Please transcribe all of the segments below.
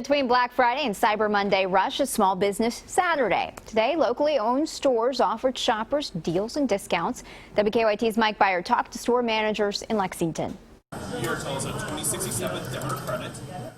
between Black Friday and Cyber Monday rush is Small Business Saturday. Today, locally owned stores offered shoppers deals and discounts. WKYT's Mike Byer talked to store managers in Lexington. Here tells a 2067 debit or credit.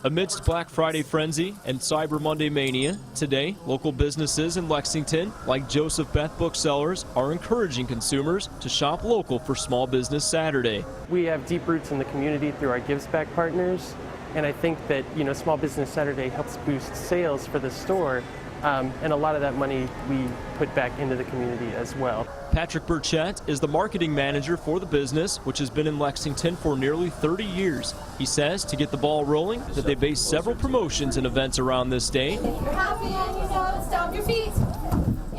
Amidst Black Friday frenzy and Cyber Monday mania, today local businesses in Lexington, like Joseph Beth Booksellers, are encouraging consumers to shop local for Small Business Saturday. We have deep roots in the community through our Gives Back partners, and I think that Small Business Saturday helps boost sales for the store, and a lot of that money we put back into the community as well. Patrick Burchett is the marketing manager for the business, which has been in Lexington for nearly 30 years. He says to get the ball rolling that they base several promotions and events around this day. If you're happy and you know, stomp your feet.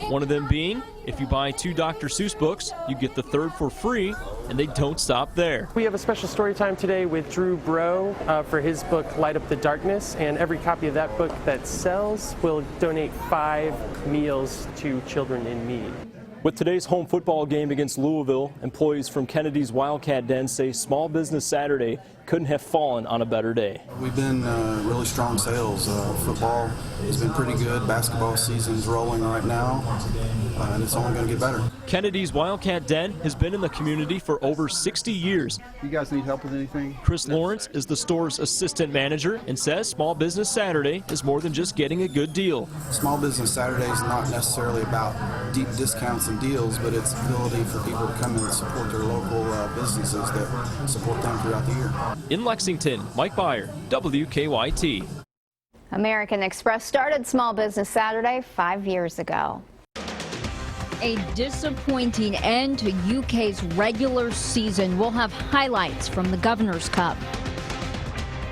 One of them being, if you buy 2 Dr. Seuss books, you get the third for free, and they don't stop there. We have a special story time today with Drew Bro for his book, Light Up the Darkness, and every copy of that book that sells will donate 5 meals to children in need. With today's home football game against Louisville, employees from Kennedy's Wildcat Den say Small Business Saturday couldn't have fallen on a better day. We've been really strong sales. Football has been pretty good. Basketball season's rolling right now, and it's only going to get better. Kennedy's Wildcat Den has been in the community for over 60 years. You guys need help with anything? Chris Lawrence is the store's assistant manager and says Small Business Saturday is more than just getting a good deal. Small Business Saturday is not necessarily about deep discounts and deals, but it's ability for people to come in and support their local businesses that support them throughout the year. In Lexington, Mike Byer, WKYT. American Express started Small Business Saturday 5 years ago. A disappointing end to UK's regular season. We'll have highlights from the Governor's Cup.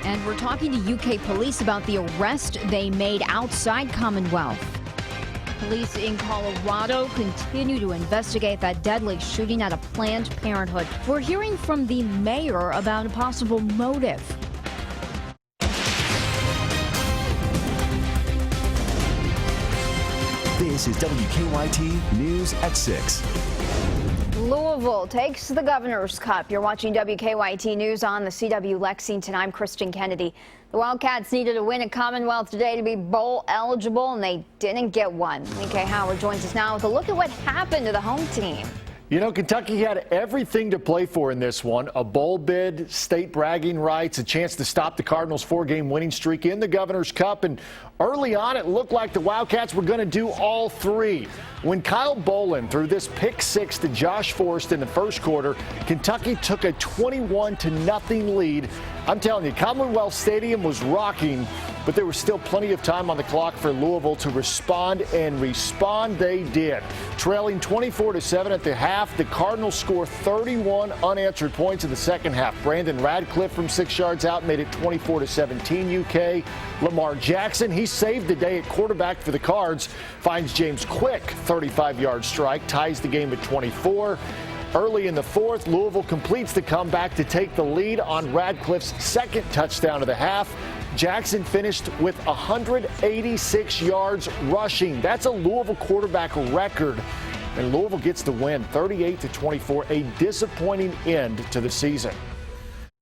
And we're talking to UK police about the arrest they made outside Commonwealth. Police in Colorado continue to investigate that deadly shooting at a Planned Parenthood. We're hearing from the mayor about a possible motive. This is WKYT News at 6. Louisville takes the Governor's Cup. You're watching WKYT News on the CW Lexington. I'm Kristen Kennedy. The Wildcats needed a win at Commonwealth today to be bowl eligible, and they didn't get one. Lee Howard joins us now with a look at what happened to the home team. You know, Kentucky had everything to play for in this one. A bowl bid, state bragging rights, a chance to stop the Cardinals' 4-game winning streak in the Governor's Cup. And early on, it looked like the Wildcats were going to do all three. When Kyle Bolin threw this pick six to Josh Forrest in the first quarter, Kentucky took a 21-0 lead. I'm telling you, Commonwealth Stadium was rocking, but there was still plenty of time on the clock for Louisville to respond, and respond they did. Trailing 24-7 at the half, the Cardinals score 31 unanswered points in the second half. Brandon Radcliffe from 6 yards out made it 24-17 UK. Lamar Jackson, he saved the day at quarterback for the Cards, finds James Quick, 35-yard strike, ties the game at 24. Early in the fourth, Louisville completes the comeback to take the lead on Radcliffe's second touchdown of the half. Jackson finished with 186 yards rushing. That's a Louisville quarterback record. And Louisville gets the win, 38-24, a disappointing end to the season.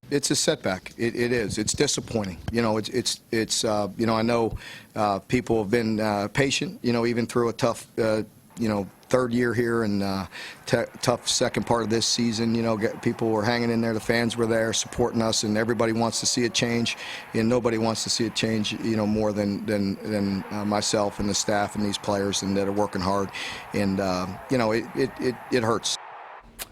It's a setback. It is. It's disappointing. You know, I know people have been patient, even through a tough, third year here and tough second part of this season. People were hanging in there. The fans were there supporting us, and everybody wants to see it change. And nobody wants to see it change, more than myself and the staff and these players and that are working hard. And it hurts.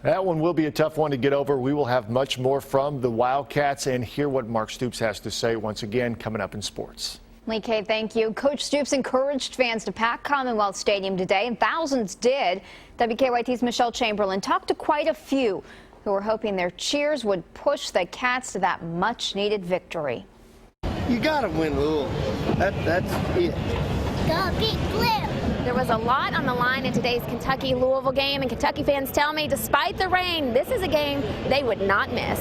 That one will be a tough one to get over. We will have much more from the Wildcats and hear what Mark Stoops has to say once again coming up in sports. Lee K, thank you. Coach Stoops encouraged fans to pack Commonwealth Stadium today, and thousands did. WKYT's Michelle Chamberlain talked to quite a few who were hoping their cheers would push the Cats to that much-needed victory. You got to win, Louisville. That's it. Go Big Blue. There was a lot on the line in today's Kentucky-Louisville game, and Kentucky fans tell me, despite the rain, this is a game they would not miss.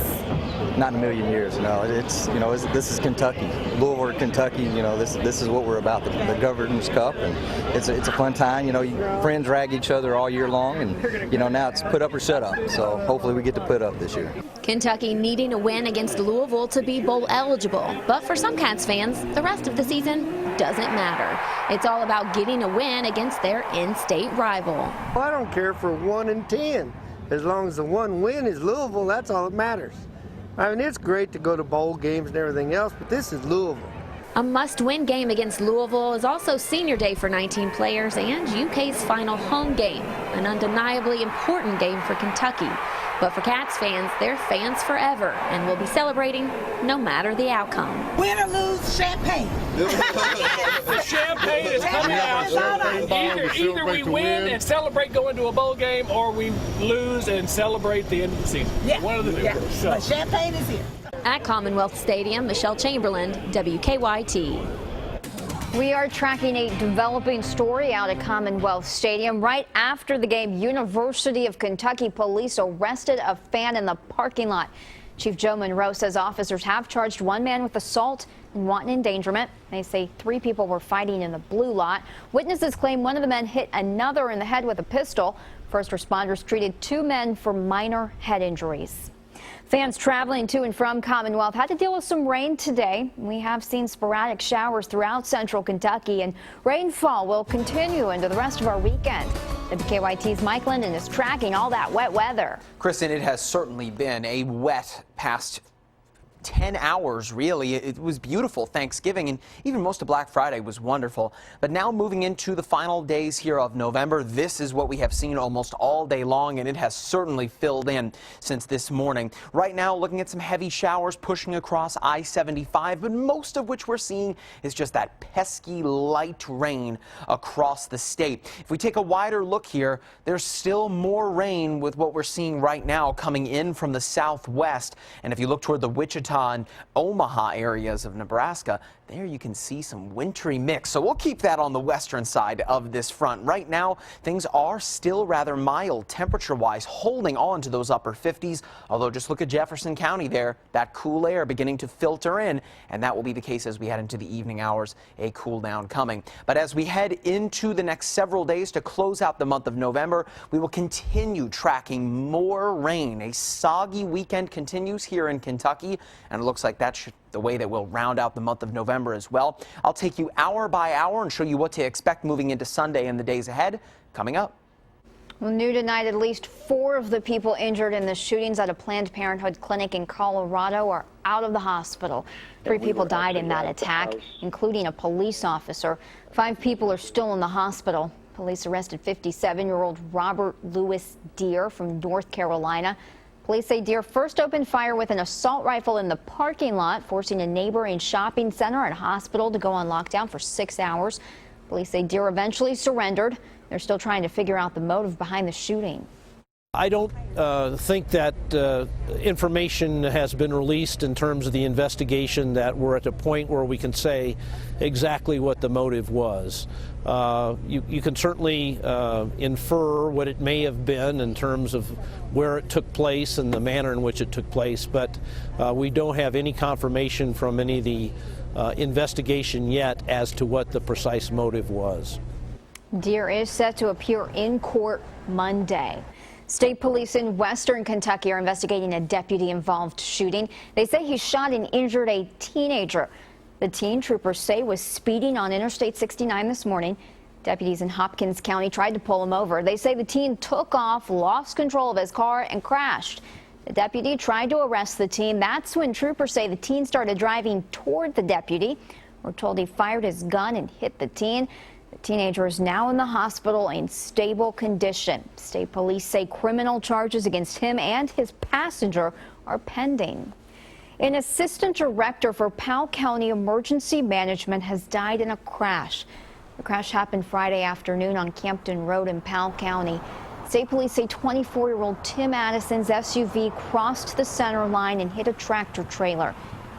Not in a million years, no. This is Kentucky, Louisville, Kentucky. This is what we're about, the Governor's Cup, and it's a fun time. Friends rag each other all year long, and now it's put up or shut up. So hopefully we get to put up this year. Kentucky needing a win against Louisville to be bowl eligible, but for some Cats fans, the rest of the season doesn't matter. It's all about getting a win against their in-state rival. Well, I don't care for 1 and 10. As long as the one win is Louisville, that's all that matters. I mean, it's great to go to bowl games and everything else, but this is Louisville. A must-win game against Louisville is also senior day for 19 players and UK's final home game, an undeniably important game for Kentucky. But for Cats fans, they're fans forever and will be celebrating no matter the outcome. Win or lose, champagne. The champagne is coming out. Either we win and celebrate going to a bowl game, or we lose and celebrate the end of the season. Yeah. One of the two. Yeah. So. But champagne is here. At Commonwealth Stadium, Michelle Chamberlain, WKYT. We are tracking a developing story out at Commonwealth Stadium. Right after the game, University of Kentucky police arrested a fan in the parking lot. Chief Joe Monroe says officers have charged one man with assault and wanton endangerment. They say 3 people were fighting in the blue lot. Witnesses claim one of the men hit another in the head with a pistol. First responders treated 2 men for minor head injuries. Fans traveling to and from Commonwealth had to deal with some rain today. We have seen sporadic showers throughout central Kentucky, and rainfall will continue into the rest of our weekend. WKYT's Mike Linden is tracking all that wet weather. Kristen, it has certainly been a wet past 10 hours, really. It was beautiful Thanksgiving, and even most of Black Friday was wonderful. But now moving into the final days here of November, this is what we have seen almost all day long, and it has certainly filled in since this morning. Right now, looking at some heavy showers pushing across I-75, but most of which we're seeing is just that pesky light rain across the state. If we take a wider look here, there's still more rain with what we're seeing right now coming in from the southwest. And if you look toward the Wichita and Omaha areas of Nebraska, there you can see some wintry mix. So we'll keep that on the western side of this front. Right now, things are still rather mild temperature-wise, holding on to those upper 50s. Although just look at Jefferson County there, that cool air beginning to filter in, and that will be the case as we head into the evening hours, a cool down coming. But as we head into the next several days to close out the month of November, we will continue tracking more rain. A soggy weekend continues here in Kentucky, and it looks like that's the way that we'll round out the month of November as well. I'll take you hour by hour and show you what to expect moving into Sunday and the days ahead coming up. Well, new tonight, at least 4 of the people injured in the shootings at a Planned Parenthood clinic in Colorado are out of the hospital. 3 people died in that attack, including a police officer. 5 people are still in the hospital. Police arrested 57-year-old Robert Louis Deere from North Carolina. Police say Deere first opened fire with an assault rifle in the parking lot, forcing a neighboring shopping center and hospital to go on lockdown for 6 hours. Police say Deere eventually surrendered. They're still trying to figure out the motive behind the shooting. I don't think that information has been released in terms of the investigation that we're at a point where we can say exactly what the motive was. You can certainly infer what it may have been in terms of where it took place and the manner in which it took place, but we don't have any confirmation from any of the investigation yet as to what the precise motive was. Deere is set to appear in court Monday. State police in western Kentucky are investigating a deputy-involved shooting. They say he shot and injured a teenager. The teen, troopers say, was speeding on Interstate 69 this morning. Deputies in Hopkins County tried to pull him over. They say the teen took off, lost control of his car, and crashed. The deputy tried to arrest the teen. That's when troopers say the teen started driving toward the deputy. We're told he fired his gun and hit the teen. The teenager is now in the hospital in stable condition. State police say criminal charges against him and his passenger are pending. An assistant director for Powell County Emergency Management has died in a crash. The crash happened Friday afternoon on Campton Road in Powell County. State police say 24-year-old Tim Addison's SUV crossed the center line and hit a tractor trailer.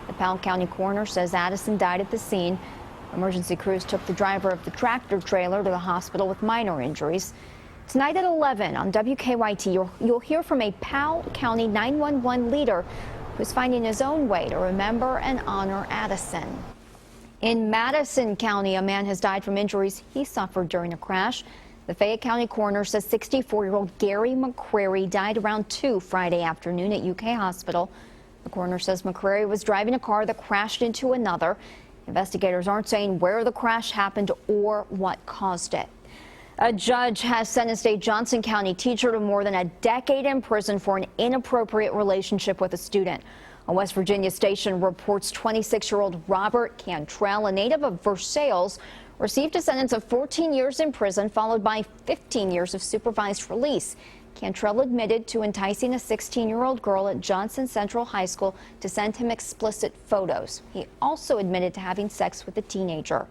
The Powell County coroner says Addison died at the scene. Emergency crews took the driver of the tractor trailer to the hospital with minor injuries. Tonight at 11 on WKYT, you'll hear from a Powell County 911 leader who's finding his own way to remember and honor Addison. In Madison County, a man has died from injuries he suffered during a crash. The Fayette County coroner says 64-year-old Gary McCrary died around 2 Friday afternoon at UK Hospital. The coroner says McCrary was driving a car that crashed into another. Investigators aren't saying where the crash happened or what caused it. A judge has sentenced a Johnson County teacher to more than a decade in prison for an inappropriate relationship with a student. A West Virginia station reports 26-year-old Robert Cantrell, a native of Versailles, received a sentence of 14 years in prison, followed by 15 years of supervised release. Cantrell admitted to enticing a 16-year-old girl at Johnson Central High School to send him explicit photos. He also admitted to having sex with a teenager.